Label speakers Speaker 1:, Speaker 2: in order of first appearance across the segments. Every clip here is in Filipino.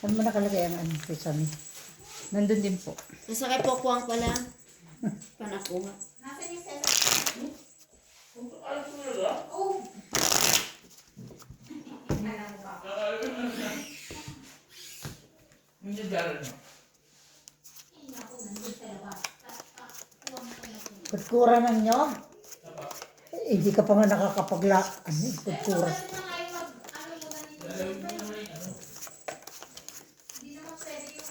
Speaker 1: Saan mo nakalagay ang ano, sesame? Nandun din po.
Speaker 2: Nasa kay Pokwang pala. Panakuha.
Speaker 3: Nasaan yung sesame? Oh. Alam mo ba?
Speaker 4: Hindi dara no.
Speaker 3: Ako, nandun sa labas.
Speaker 1: Kutkura ng nyog? Eh, hindi ka pa nga nakakapagla. Ano yung kutkura?
Speaker 3: Kasi na nga yung ano mo na nito. Hindi naman pwede yung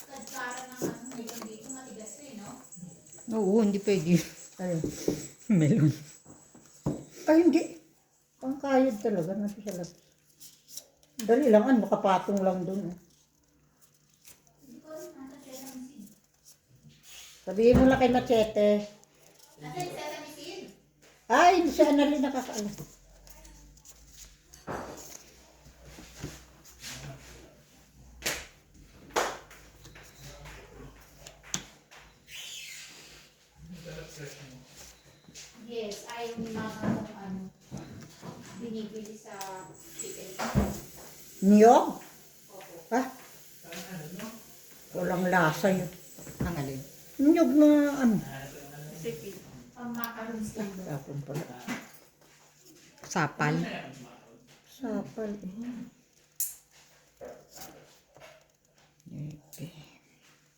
Speaker 3: kadkara ng ano ngayon dito. Matigas to no?
Speaker 1: Oo, hindi pwede. Ano? Melon. Ay, hindi. Pangkayod talaga. Nasa sa labas. Dali lang, ano, makapatong lang dun.
Speaker 3: Hindi ko rin nasa sesame seed.
Speaker 1: Sabihin mo lang kay Machete.
Speaker 3: Nasa yung sesame seed?
Speaker 1: Ay, hindi siya na rin nakakaalam.
Speaker 3: Yes, ayaw ni mama kung ano. Binibili sa chicken.
Speaker 1: Niyog? Ha? Walang lasa yun.
Speaker 2: Ang alin?
Speaker 1: Niyog na ano.
Speaker 3: Pang macarons lang doon.
Speaker 1: Tapon pala.
Speaker 2: Sapal.
Speaker 1: Sapal.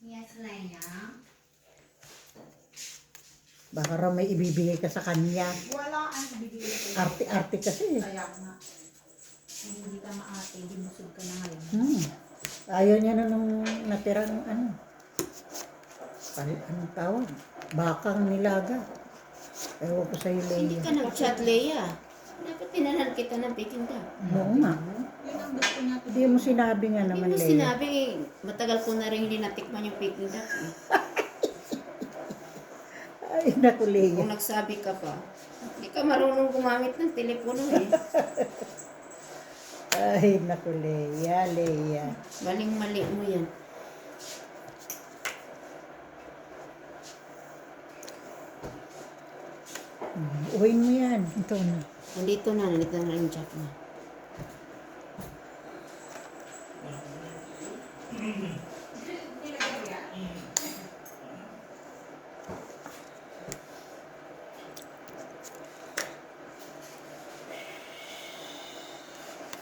Speaker 3: Yes, Laya.
Speaker 1: Baka raw may ibibigay ka sa kanya.
Speaker 3: Wala ang bibili ko.
Speaker 1: Arte-arte kasi.
Speaker 3: Kaya nga. Hindi ka maate, hindi busog ka na ngayon.
Speaker 1: Ayaw niya na nung natira ng ano. Anong tawag? Bakang nilaga. Ewan ko sa'yo,
Speaker 2: Hindi
Speaker 1: Leia.
Speaker 2: ka nag-chat, Leia. Dapat tinanan kita ng Peking duck.
Speaker 1: Oo nga.
Speaker 3: Yun ang gusto niya.
Speaker 1: Hindi mo sinabi nga
Speaker 2: Hindi
Speaker 1: naman,
Speaker 2: mo
Speaker 1: Leia.
Speaker 2: sinabi eh. Matagal ko na rin hindi natikman yung Peking duck eh.
Speaker 1: Ay, naku, Leia.
Speaker 2: Kung nagsabi ka pa, hindi ka marunong gumamit ng telepono eh.
Speaker 1: Ay, naku, Leia, Leia.
Speaker 2: Maling-mali mo yan.
Speaker 1: Uwiin mo yan. Ito na.
Speaker 2: Nandito na yung chat mo.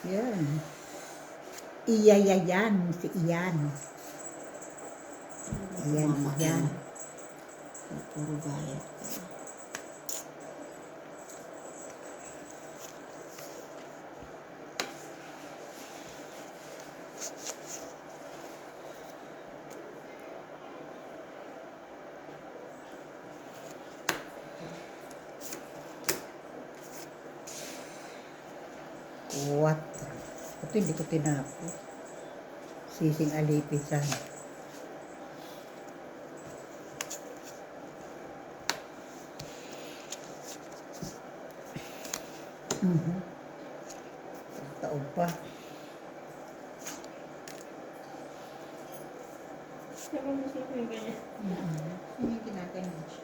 Speaker 1: Yan. Iyayayan. Si Iyan. Iyan,
Speaker 2: Mama
Speaker 1: si Iyan.
Speaker 2: Puro bayad ka.
Speaker 1: What? Ito hindi ko tinapo. Sising alipisan. Taon pa.
Speaker 3: Yung kinakain siya.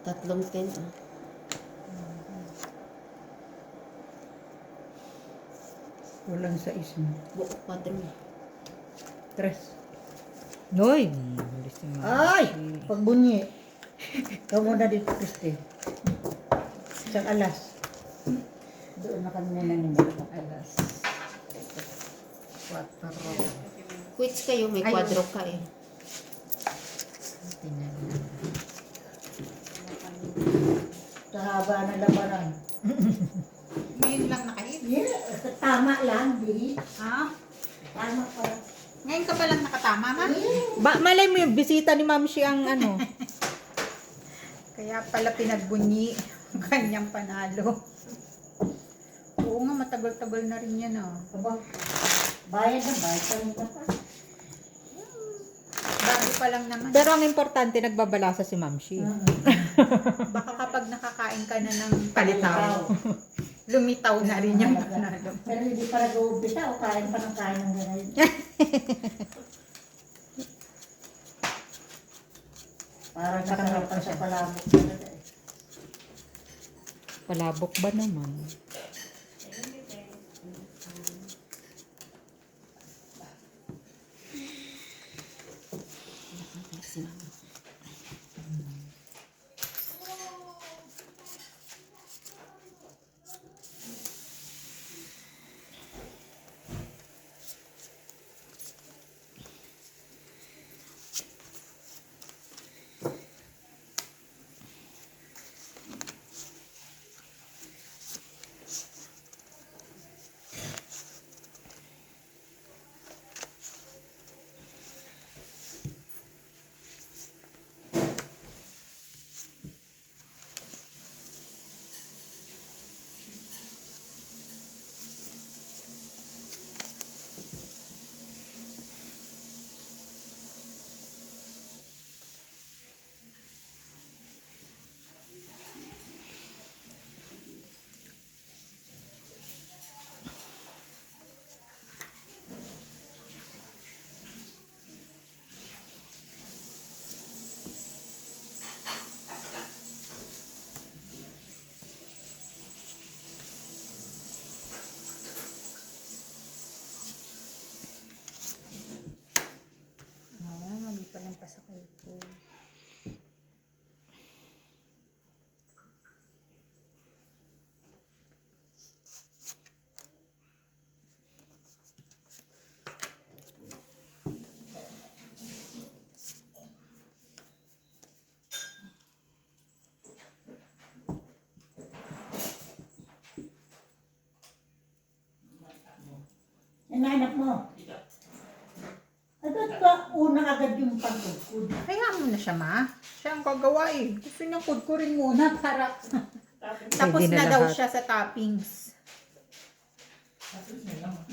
Speaker 2: Tatlong 10 ah.
Speaker 1: Walang sa ismo.
Speaker 2: Buo 4 eh.
Speaker 1: Tres.
Speaker 5: Noy, bilis na nga.
Speaker 1: Ay! Pagbunyi. Ikaw muna dito, Christine. Isang alas. Doon na kami nanginip. Alas. 4.
Speaker 2: Quits kayo, may kwadro ka eh.
Speaker 1: Sa haba ng labanan.
Speaker 3: Ngayon lang nakahit.
Speaker 1: Yeah, tama lang, di.
Speaker 3: Ha?
Speaker 1: Tama pa.
Speaker 3: Ngayon ka pa lang nakatama, ma?
Speaker 5: Malay mo yung bisita ni Ma'am Shi ang ano.
Speaker 3: Kaya pala pinagbunyi ang kanyang panalo. Oo nga, matagal-tagal na rin yan, ah.
Speaker 1: Aba, Bayad na bayad. Kanina pa.
Speaker 5: Bago pa lang naman. Pero ang importante, nagbabalasa si Ma'am Shi. Baka kapag nakakain ka na ng palitaw, lumitaw na rin yung panalo.
Speaker 1: Pero hindi pa nag-uumpisa o kain pa ng kain ng gano'n. Parang nasarapan sa palabok talaga eh.
Speaker 5: Palabok ba naman? Hindi pa lang pasakay ko.
Speaker 1: Inanak mo. Agad ba unang agad yung pagkukod?
Speaker 5: Kaya mo na siya, Ma. Siya ang gagawa eh. Gusto niyang kudkurin muna para tapos Pwede na na daw lahat. siya sa toppings.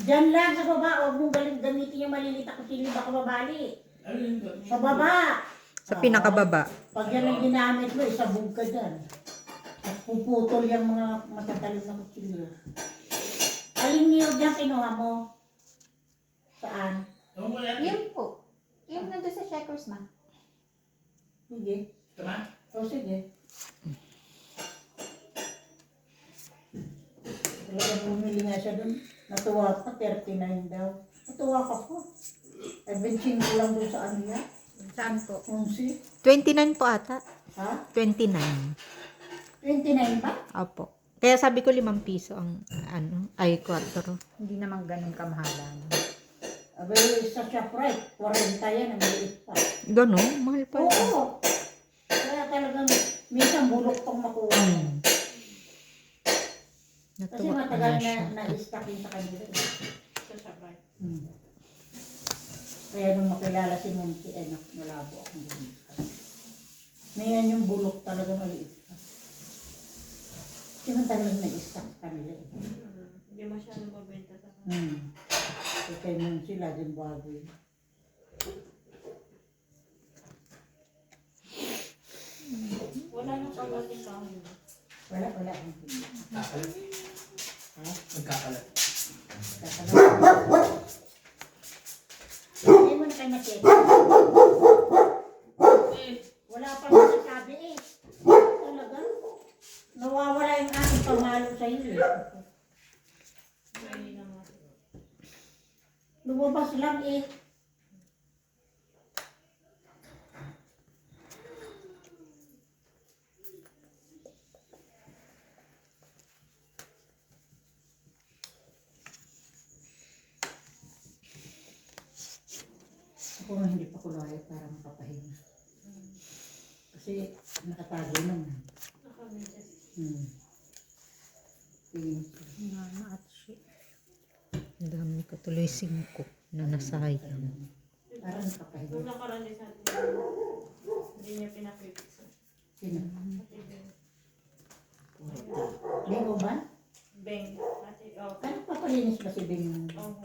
Speaker 1: Diyan lang sa baba. Huwag mong gamitin yung maliliit na kutsilyo. Baka mabali. Sa baba.
Speaker 5: Sa pinakababa.
Speaker 1: Pag yan ang ginamit mo, isabog ka dyan. At puputol yung mga matatalim na kutsilyo. Aling niyog yan kinuha mo? Saan?
Speaker 3: Yun po. Yung nandun sa checkers, ma.
Speaker 1: Sige.
Speaker 4: Tama?
Speaker 1: O sige. Talaga bumili nga siya dun. Natuwa pa, 39 daw. Natuwa ka po. Ay, benching ko lang dun sa ano yan.
Speaker 5: Saan po?
Speaker 1: 11.
Speaker 5: 29 po ata.
Speaker 1: Ha?
Speaker 5: 29.
Speaker 1: 29 ba?
Speaker 5: Opo. Kaya sabi ko 5 piso ang ay 4. Hindi naman ganun kamahalan.
Speaker 1: Abay, sa ShopRite, 40 yan, ang maliit pa.
Speaker 5: Gano'n? Mahal pa.
Speaker 1: Oo. Kaya talagang minsan bulok pang makuha. Kasi
Speaker 5: Natuwa
Speaker 1: matagal
Speaker 5: na siya.
Speaker 1: na na-stock yun sa kanila. Kaya nung makilala si Monty, malabo akong bumita. Ngayon yung bulok talaga maliit pa. Kasi matagal na-stock sa kanila.
Speaker 2: Hindi masyadong mabenta sa kanila.
Speaker 1: Kaya nung sila din bago.
Speaker 2: Wala nang pagdating sa amin.
Speaker 1: Wala.
Speaker 4: Nagkakalat.
Speaker 1: Ha?
Speaker 4: Nagkakalat.
Speaker 1: Hindi mo na kayo na-check. Wala pa nasasabi eh. Talaga? Nawawala yung aking pamalo sa iyo eh. Lumabas lang eh. Ako nga hindi pa kulaya para makapahinga. Kasi nakatago naman.
Speaker 5: Mama at shit. Ang dami ko tuloy 5 na nasayang.
Speaker 1: Para nakapahinga.
Speaker 2: Nung nakaraan din sa atin, hindi niya pinapipisa.
Speaker 1: Sino? Lego ba?
Speaker 2: Beng. Ate,
Speaker 1: Ano papalinis ba si Bing?
Speaker 2: oh.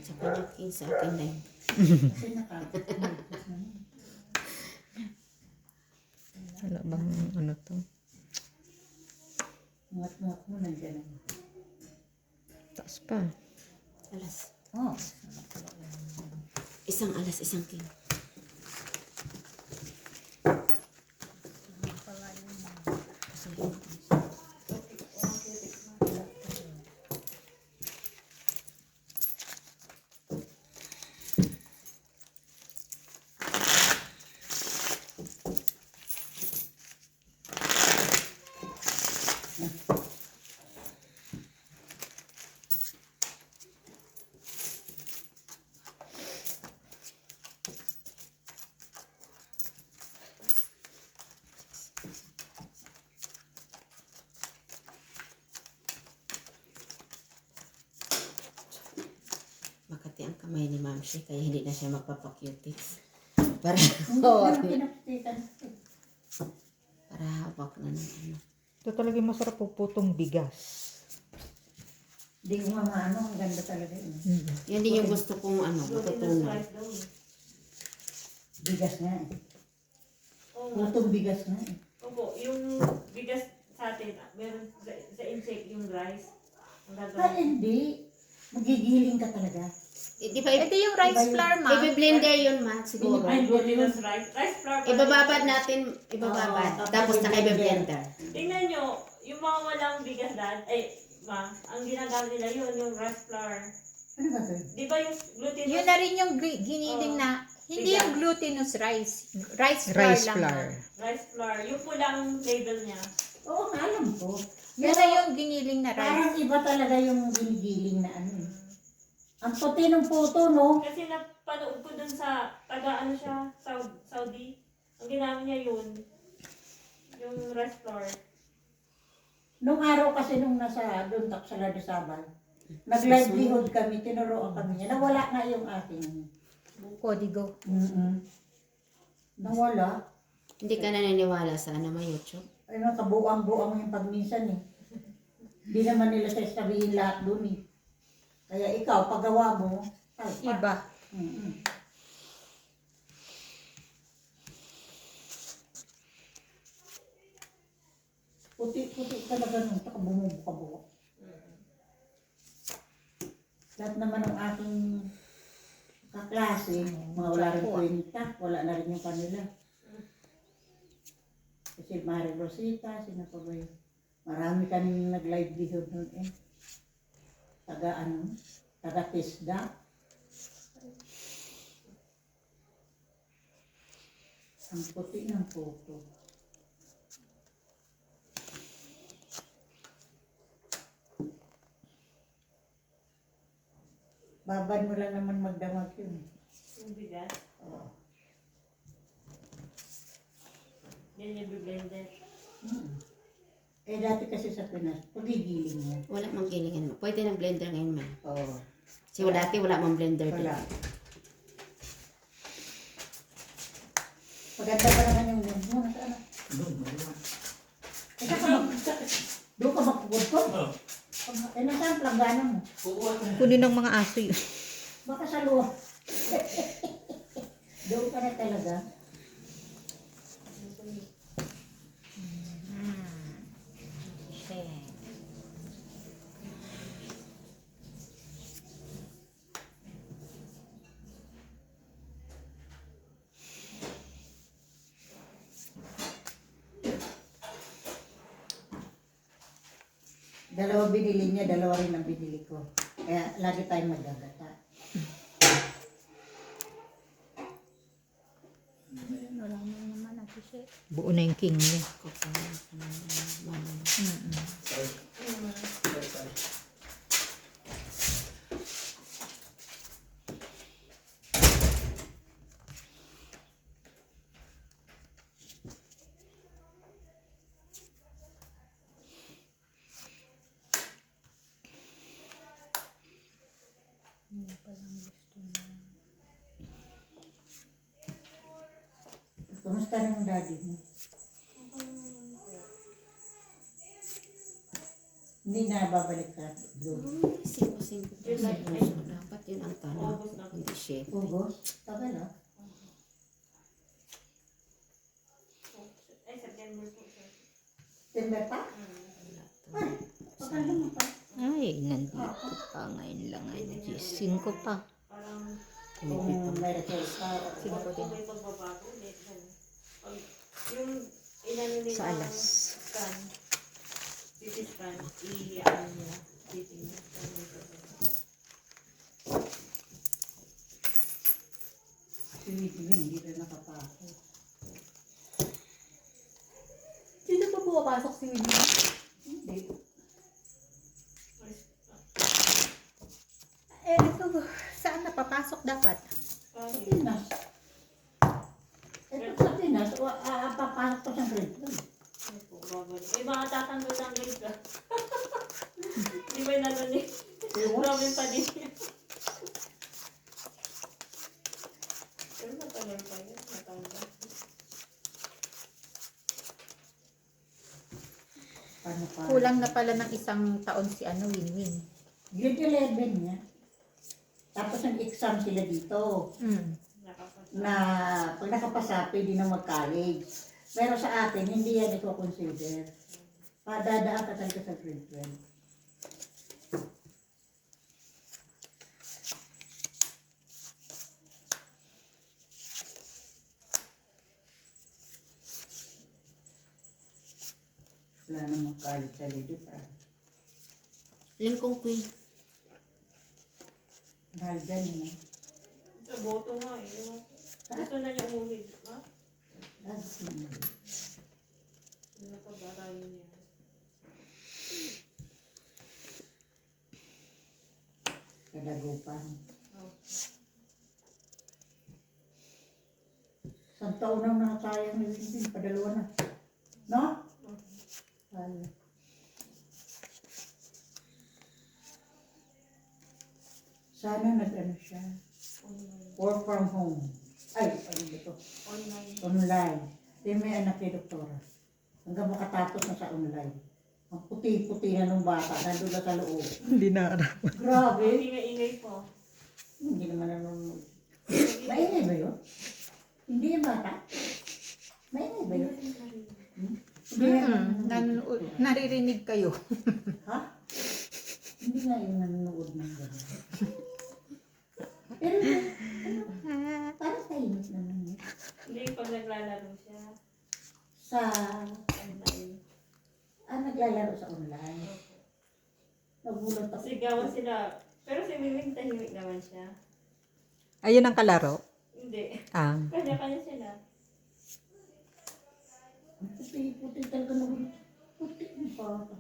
Speaker 2: Sa kanya king, sa akin na yun.
Speaker 1: Kasi nakakapagod.
Speaker 5: Wala bang ano to?
Speaker 1: Ngat-ngat mo nandiyan naman.
Speaker 5: Taas pa.
Speaker 2: Alas.
Speaker 1: Oh.
Speaker 2: Isang alas, isang king. Makati ang kamay ni Ma'am Shi, kaya hindi na siya magpapakutics. Para
Speaker 1: Hindi naman pinapitikan.
Speaker 2: para hawak na ng ano.
Speaker 5: Ito talaga yung masarap puputong bigas.
Speaker 1: Hindi ko nga maano, ang ganda talaga yun.
Speaker 2: Yan din yung gusto kong ano, matutunan.
Speaker 1: Bigas nga eh.
Speaker 6: Oo.
Speaker 1: Putong bigas nga eh.
Speaker 6: Opo, yung bigas sa atin, meron sa insect yung rice. Ang
Speaker 1: Ah,
Speaker 6: gagawin.
Speaker 1: hindi. Magigiling ka talaga.
Speaker 2: Di ba,
Speaker 5: Ito yung rice flour, ma.
Speaker 2: i-blender yun, Ma, siguro.
Speaker 6: Ay, glutinous rice. Rice flour.
Speaker 2: Ibababad natin, ibababad.
Speaker 1: Oo,
Speaker 2: Tapos
Speaker 1: tapos
Speaker 2: saka i-blender.
Speaker 6: Tingnan nyo, yung mga walang bigas dad, Ma, ang ginagamit nila yun, yung rice flour.
Speaker 1: Ano ba ito?
Speaker 6: Di ba yung glutinous?
Speaker 5: Yun na rin yung giniling na, hindi
Speaker 6: bigas.
Speaker 5: yung glutinous rice. Rice flour Rice lang. flour.
Speaker 6: Rice flour. Yung pulang label niya.
Speaker 1: Oo, nga, alam ko.
Speaker 5: Yun na yung giniling na rice.
Speaker 1: Parang iba talaga yung ginigiling na ano eh. Ang puti ng puto, no?
Speaker 6: Kasi napanood ko dun sa taga ano siya, Saudi. Ang ginamit niya yun. Yung rice flour.
Speaker 1: Nung araw kasi nung nasa doon sa Ladisabal, nag-livelihood kami, tinuruan kami niya. Nawala nga yung ating.
Speaker 5: Kodigo.
Speaker 1: Nawala.
Speaker 2: Hindi ka naniniwala sa ano, may YouTube?
Speaker 1: Ay, kabuang-buang yung pagminsan eh. Hindi naman nila sasabihin lahat doon eh. Kaya ikaw, paggawa mo, talpa.
Speaker 5: Iba.
Speaker 1: Mm-mm. Puti-puti talaga nun, saka bumubuka-buka. Lahat naman ng aking kaklase, mga wala rin kwenta, wala na rin yung kanila. Si Marie Rosita, sino pa ba yun? Marami kaming nag-livelihood nun eh. Taga ano, taga Tisda. Ang puti ng photo. Babad mo lang naman magdamag yun.
Speaker 6: Yung bigas.
Speaker 1: Oo.
Speaker 6: Yan yung blender.
Speaker 1: Eh dati kasi sa Pinas, pagigiling mo.
Speaker 2: Wala mang gilingan mo. Pwede ng blender ngayon, Ma.
Speaker 1: Oo.
Speaker 2: Kasi dati wala mang blender din.
Speaker 1: Wala. Maganda pa naman yung lens mo. Nasaan na? Eh, doon ka magpugod ko? Eh, nasaan ang planggana mo?
Speaker 5: Kunin ng mga aso yun.
Speaker 1: Baka sa luwa. Doon ka na talaga. Dalawa binili niya, dalawa rin ang binili ko. Kaya lagi tayong magagata.
Speaker 5: Buo na yung king niya.
Speaker 1: Kumusta na yung daddy mo? Hindi na babalik ka. Blue.
Speaker 2: 5-5.
Speaker 6: July.
Speaker 2: Dapat yun ang tama.
Speaker 6: August na.
Speaker 2: Hindi siya.
Speaker 1: August. Tagal ah.
Speaker 6: Ay, September po siya.
Speaker 1: September pa? Ay, pakala mo pa.
Speaker 5: Ay, nandito pa. Ngayon lang. Ngayon, 5 pa.
Speaker 6: Parang
Speaker 1: Kung may request ka.
Speaker 6: kung may pagbabago, hindi. Pag yung inano nila
Speaker 5: Sa alas.
Speaker 6: scan, CT scan, i-ano nila, titingnan. Kung may pagbabago.
Speaker 1: Si Whitney, hindi rin nakapasok.
Speaker 5: Sino pa pumapasok si Winnie?
Speaker 1: Hindi.
Speaker 5: Eh, ito, saan napapasok dapat?
Speaker 1: Sa Pinas. Ito sa Pinas, papasok ko sa grade 2.
Speaker 6: Ano po, babalik. Eh, baka tatanggol ng grade ka. Di ba yung ni Robin pa din yan. Pero matagal pa yun, natanggal.
Speaker 1: Paano pa?
Speaker 5: Kulang na pala ng 1 taon si Winwin.
Speaker 1: Grade 11 niya. Tapos nag-exam sila dito.
Speaker 6: Nakapasa.
Speaker 1: Na pag nakapasa, pwede na mag-college. Pero sa atin, hindi yan ito consider. Padadaan ka talaga sa grade 12. Wala na mag-college sa dito pa.
Speaker 2: Lincoln Queen.
Speaker 1: Mahal dyan eh.
Speaker 6: Sa boto nga eh. Gusto na niya umuwi. Ha?
Speaker 1: Lagi mo.
Speaker 6: Hindi na pag-aralan niya.
Speaker 1: Kadagupan.
Speaker 6: Oh.
Speaker 1: Isang taon nang nakasayang ni Windy. Padalawa na. No? Ano? Sana nag-ano siya.
Speaker 6: Online.
Speaker 1: Work from home. Ay, ano ba ito?
Speaker 6: Online.
Speaker 1: Online. Di may anak ni doktora. Hanggang makatapos na sa online. Ang puti-puti na nung bata. Nandun na sa loob.
Speaker 5: Hindi na
Speaker 1: Grabe.
Speaker 6: Ingay-ingay po.
Speaker 1: Hindi naman nanonood. Maingay ba yun? Hindi yung bata? Maingay ba yun? Hindi nanonood.
Speaker 5: Naririnig kayo.
Speaker 1: Ha? Hindi nga yung nanonood ng gano'n. Pero, ano, parang tahimik naman yun.
Speaker 6: Hindi pag naglalaro siya.
Speaker 1: Sa,
Speaker 6: Online.
Speaker 1: naglalaro sa online. Nagulat ako.
Speaker 6: Sigawan sila. Pero si Miming tahimik naman siya.
Speaker 5: Ayun ang kalaro.
Speaker 6: Hindi.
Speaker 5: Ah.
Speaker 6: Kanya-kanya sila.
Speaker 1: Ang puti-puti talaga nagulat. Puti yung bata.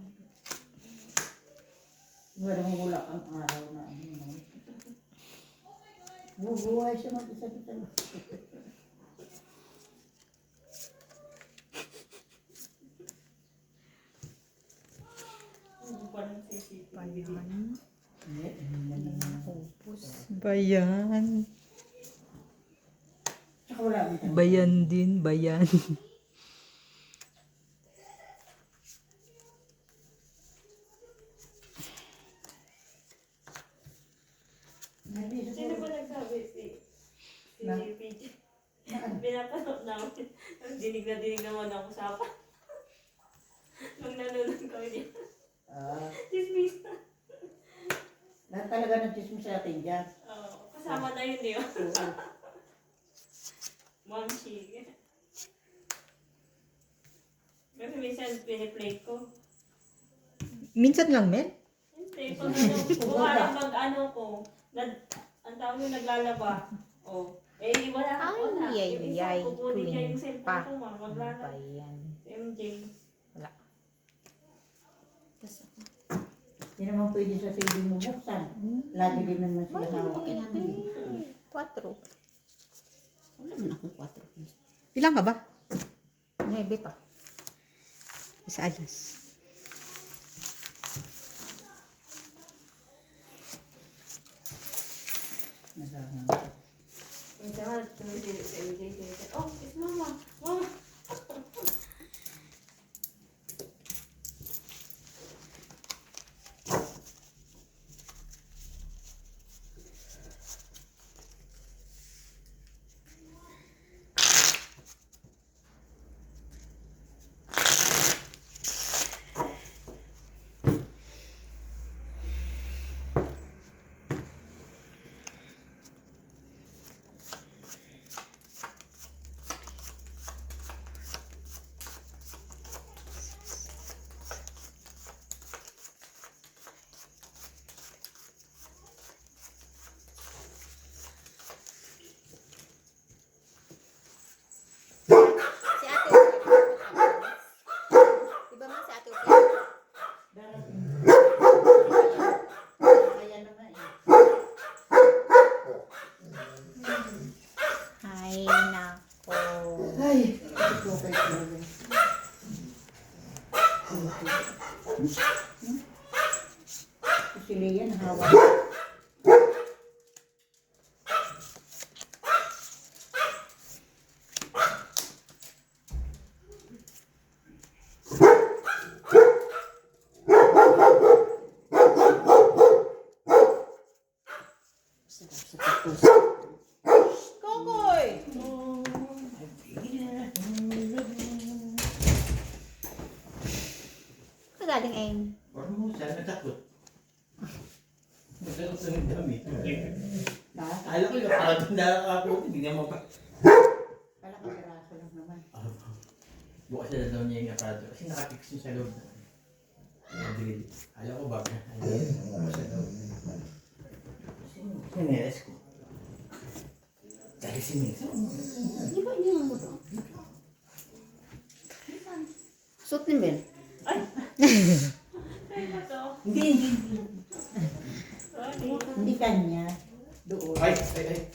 Speaker 1: Wala kang araw na ano. Bubuhay siya mag-isa-isa.
Speaker 6: Ano pa ng CCTV?
Speaker 5: Bayan.
Speaker 1: Tsaka wala akong
Speaker 5: Bayan din, bayan.
Speaker 6: Sino ba nagsabi? Si
Speaker 1: Na?
Speaker 6: PJ.
Speaker 1: Na-
Speaker 6: Pinapanood namin. Dinig na dinig naman ang usapan. Nung nanonood kami niya. Dismiss na.
Speaker 1: Lahat talaga ng chismis sa atin dyan.
Speaker 6: Oo. Kasama na yun, di ba?
Speaker 1: Oo.
Speaker 6: Mamshi. Kasi minsan piniplay ko.
Speaker 5: Minsan lang, men.
Speaker 6: Hindi, pag ano, kung parang mag-ano ko, ang tawag yung naglalaba. Oh. Eh, wala.
Speaker 5: Ay,
Speaker 6: Yung isa,
Speaker 5: ay,
Speaker 6: kukunin niya yung
Speaker 5: queen
Speaker 6: cellphone
Speaker 5: pa.
Speaker 6: ko, maglalaba.
Speaker 5: Bayan.
Speaker 6: MJ.
Speaker 2: Tapos ako.
Speaker 1: Hindi naman pwede sa CD mo buksan. Lagi din naman sila hawak.
Speaker 2: Kailangan.
Speaker 5: 4.
Speaker 2: Wala man akong 4.
Speaker 5: Ilang ka ba? 9 pa. Sa alas.
Speaker 1: Nasama.
Speaker 6: Yung saka, tumisilip sa MJ. Oh, it's mama. Mama.
Speaker 1: Si Leia nahawa.
Speaker 5: Kokoy! Kagaling ay.
Speaker 4: Parang mo siya natakot. Natakot sa ng damit. Alam ko yung parang nakakaputi, hindi niya mapa.
Speaker 1: Kala ka piraso lang naman.
Speaker 4: Bukas na daw niya yung aparato kasi nakapix niya sa loob na. Madrid. Alam ko ba? Bukas na daw. Sineres ko. Dali si Mix.
Speaker 2: Di ba iniwan mo to? Suot ni Mel.
Speaker 6: Ay, ba to?
Speaker 4: Hindi.
Speaker 6: Sorry.
Speaker 1: Hindi kanya. Doon.
Speaker 4: Ay. Pwede.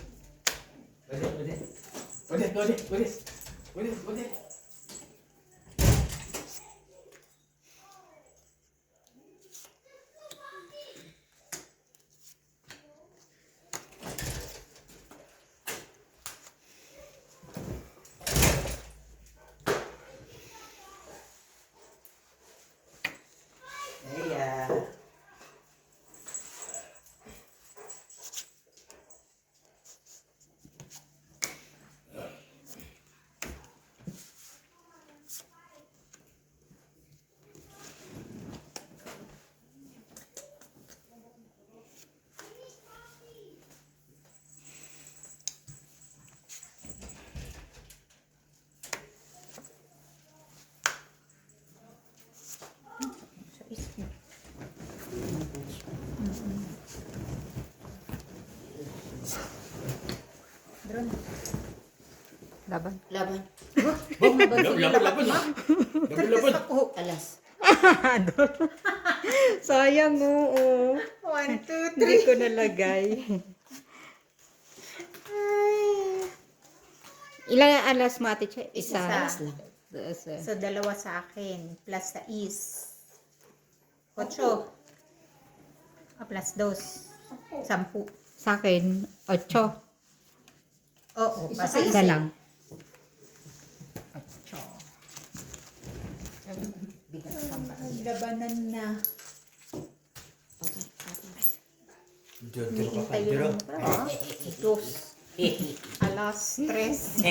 Speaker 5: Drone. Laban.
Speaker 2: Laban.
Speaker 4: Laban.
Speaker 2: Alas.
Speaker 5: Sayang, oo. 1, 2, 3. Hindi ko nalagay. Ilang alas mo, Ate Che?
Speaker 2: Isa. Alas lang.
Speaker 5: So, 2 sa akin. Plus sa is. 8. Plus 2. 10. Sa akin, 8. Oo, kasi isa lang. 8. Labanan na. Hinihintay yun. Dos. Alas 3.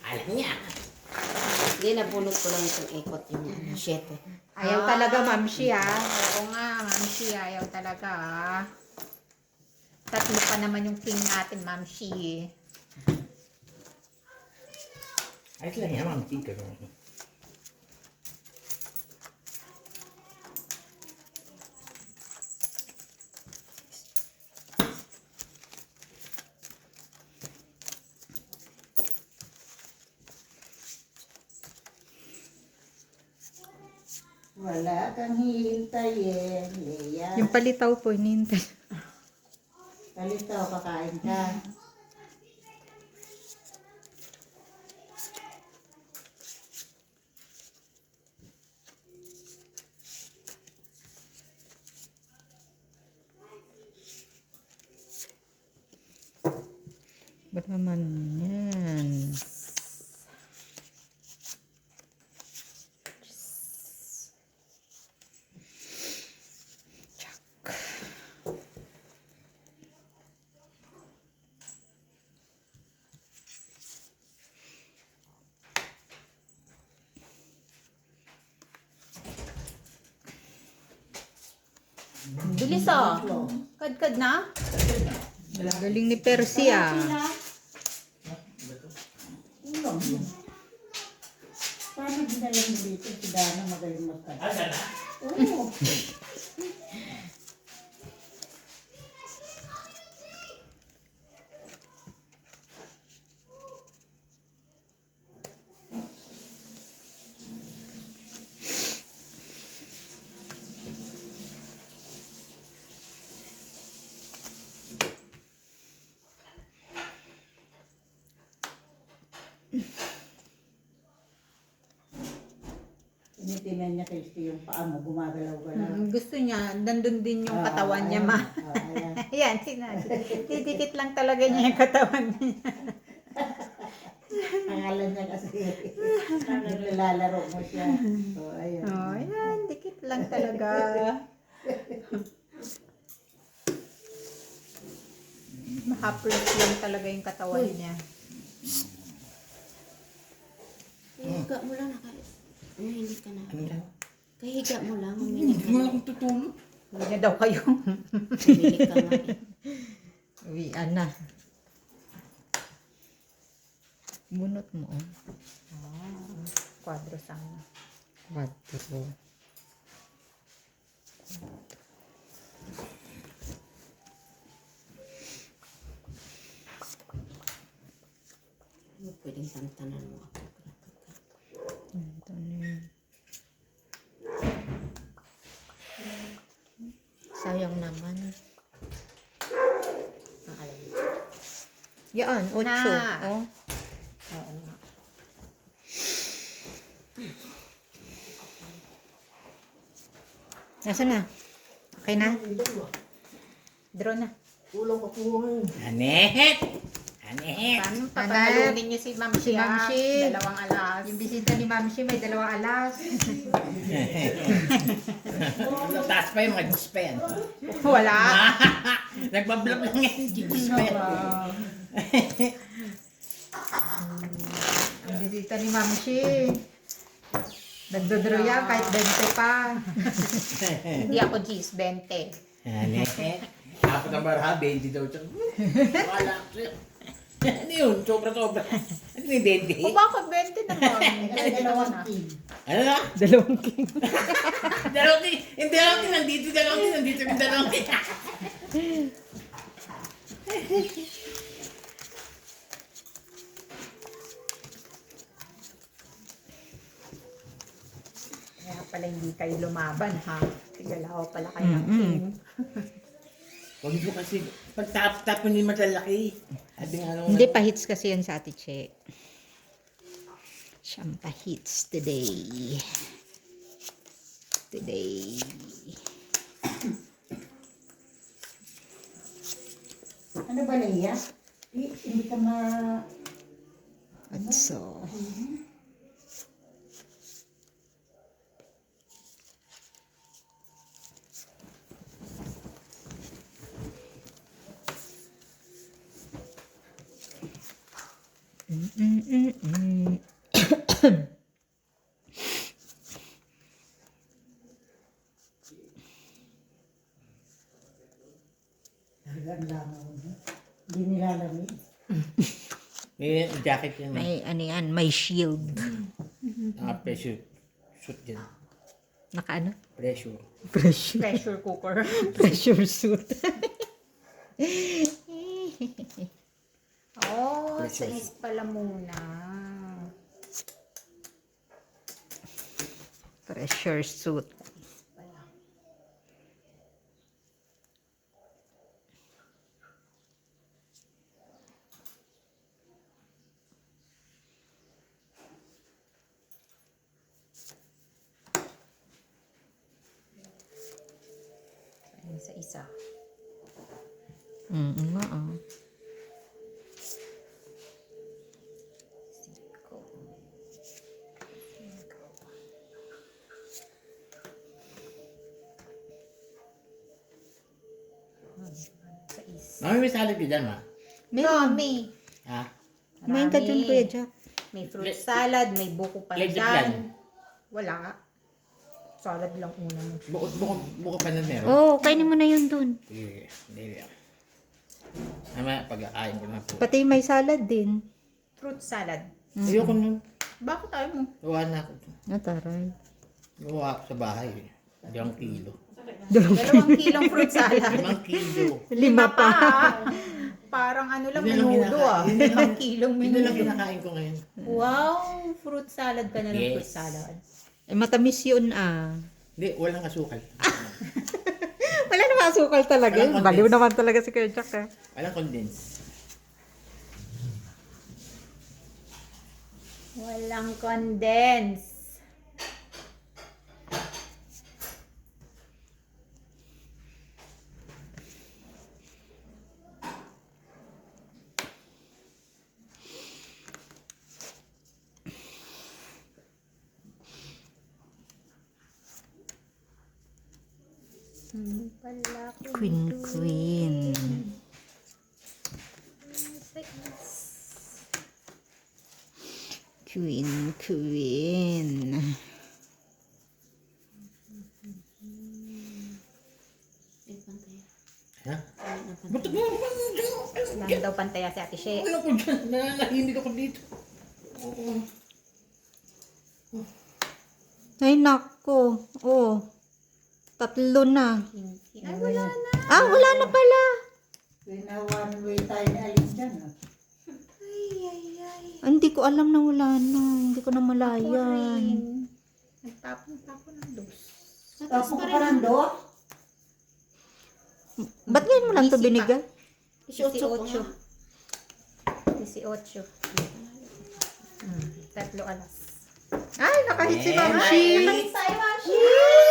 Speaker 2: Alam niya. Hindi, nabunod ko lang itong ikot yung 7.
Speaker 5: Ayaw talaga, Mamshi, ah. Oo nga, Mamshi, ayaw talaga, ah. 3 pa naman yung ping natin, Mamshi.
Speaker 4: Ayos lang yan, ma'am. Tika mo.
Speaker 1: Wala kang hihintayin, Leia.
Speaker 5: Yung palitaw po, hinihintay.
Speaker 1: Kalitaw, kakain ka.
Speaker 5: Ba't naman yan? Bilis, ah. Kad-kad na? Galing ni Percy, ah.
Speaker 1: Ulang yun. Paano dinala mo dito? Si Dana magaling magkada.
Speaker 4: Sana?
Speaker 1: Oo. Tinitingnan niya kasi yung paa mo, gumagalaw-galaw.
Speaker 5: Gusto niya, nandun din yung katawan niya, ma.
Speaker 1: Ayan.
Speaker 5: Ayan, sinabi. Didikit lang talaga niya yung katawan niya.
Speaker 1: Pangalan niya kasi. Nilalaro mo siya. So, ayan.
Speaker 5: Oh, ayan, dikit lang talaga. Mahaplos lang talaga yung katawan niya.
Speaker 2: Kahiga mo lang hindi ka na.
Speaker 4: Ano yan?
Speaker 2: Kahiga mo lang, uminig
Speaker 4: Hindi mo lang akong tutulog.
Speaker 5: Huwag na daw kayo.
Speaker 2: Uminig ka nga eh.
Speaker 5: Uwian na. Bunot mo, oh. Kwadro sana. Kwadro.
Speaker 2: Pwedeng tantanan mo ako.
Speaker 5: Ito na yun. Sayang naman.
Speaker 2: Ang alam mo.
Speaker 5: Yan, 8.
Speaker 2: Na.
Speaker 5: Oh.
Speaker 2: Oo nga.
Speaker 5: Nasaan na? Okay na? Draw na.
Speaker 1: Kulang ka po.
Speaker 4: Anet! Anet!
Speaker 5: Paano
Speaker 2: Anak.
Speaker 5: patalunin niyo si Ma'am
Speaker 2: Si Ma'am Shi.
Speaker 5: Dalawang alas.
Speaker 2: Yung bisita ni Ma'am Shi may 2 alas.
Speaker 4: Taas pa yung mga Diyos pa yan.
Speaker 5: Wala.
Speaker 4: Nagbablog lang yan. Diyos pa yan.
Speaker 2: Ang bisita ni Ma'am Shi. Nagdodro yan kahit 20 pa.
Speaker 5: Hindi ako G's, 20.
Speaker 4: Anet! Apat ang barha, 20 daw. Wala. Ano yun? Sobra-sobra. Ano yung dede?
Speaker 5: O bakit 20 naman?
Speaker 1: Dalawang king.
Speaker 4: Ano na?
Speaker 5: Dalawang king.
Speaker 4: Dalawang king. Yung dalawang king nandito, dalawang king nandito, yung dalawang king.
Speaker 5: Kaya pala hindi kayo lumaban, ha? Tigalaw pala kayo ng king.
Speaker 4: Huwag mo kasi, pag tapon yung malalaki. Sabi nga nung
Speaker 5: Hindi, pahits kasi yan sa Ate Che. Siyang pahits today. Today.
Speaker 1: Ano ba Leia? Hindi ka ma...
Speaker 5: Adso.
Speaker 1: Ang langaw mo. Hindi nilalamig.
Speaker 4: may jacket yan.
Speaker 5: May ano yan, may shield.
Speaker 4: Naka-pressure suit yan.
Speaker 5: Naka ano?
Speaker 4: Pressure.
Speaker 5: Pressure cooker. Pressure suit. Oh, sa is pala muna. Pressure suit. Ayun sa isa. Oo. Sa isa.
Speaker 4: Mami, may salad ka dyan, ma?
Speaker 5: Marami.
Speaker 4: Ha?
Speaker 5: Kumain ka dun, Kuya Jack. May fruit salad, may buko pala
Speaker 4: Legit
Speaker 5: dyan.
Speaker 4: yan.
Speaker 5: Wala. Salad lang una mo.
Speaker 4: Buko pa na meron.
Speaker 5: Oo, kainin mo na yun dun.
Speaker 4: Sige, hindi yan. Mama, pag-akain ko na po.
Speaker 5: Pati may salad din. Fruit salad.
Speaker 4: Ayoko nun.
Speaker 5: Bakit tayo mo?
Speaker 4: Gawa na ako.
Speaker 5: Nataray.
Speaker 4: Gawa ako sa bahay. 2 kilo.
Speaker 5: 2 kilong fruit salad.
Speaker 4: 5 kilo.
Speaker 5: 5 pa. Parang ano lang,
Speaker 4: Yun na lang
Speaker 5: menudo ah.
Speaker 4: kinakain.
Speaker 5: 5 kilong
Speaker 4: Yun na lang
Speaker 5: menudo.
Speaker 4: kinakain ko ngayon.
Speaker 5: Wow, fruit salad ka na ng
Speaker 4: Yes.
Speaker 5: fruit salad. Eh, matamis yun ah.
Speaker 4: Hindi, walang asukal.
Speaker 5: Wala naman asukal talaga.
Speaker 4: Walang condense.
Speaker 5: Baliw naman talaga si Kuya Jack eh.
Speaker 4: Walang condense.
Speaker 5: Walang condense. Queen. Queen.
Speaker 2: Ay, pantay.
Speaker 4: Ha?
Speaker 2: Ay, napantay.
Speaker 4: Ba't mo?
Speaker 5: Lang daw pantaya si Ate She.
Speaker 4: Ano ko dyan? Nananahimik ako dito. Oo.
Speaker 5: Ay, nako. Oh. 3 na.
Speaker 2: Ay, wala na.
Speaker 5: Ah, wala na pala.
Speaker 1: Kaya one way tayo ni Alin dyan.
Speaker 5: Hindi ko alam na wala na. Hindi ko na malayan. Nagtapon-tapon ng dos.
Speaker 1: Tapos ka pa ng doon?
Speaker 5: Ba't ngayon mo lang ito binigay?
Speaker 2: 18 ko nga.
Speaker 5: 18. 3 alas. Ay, nakahit si
Speaker 4: Eh,
Speaker 5: Mamshi.
Speaker 2: Nakahit tayo, Mashi.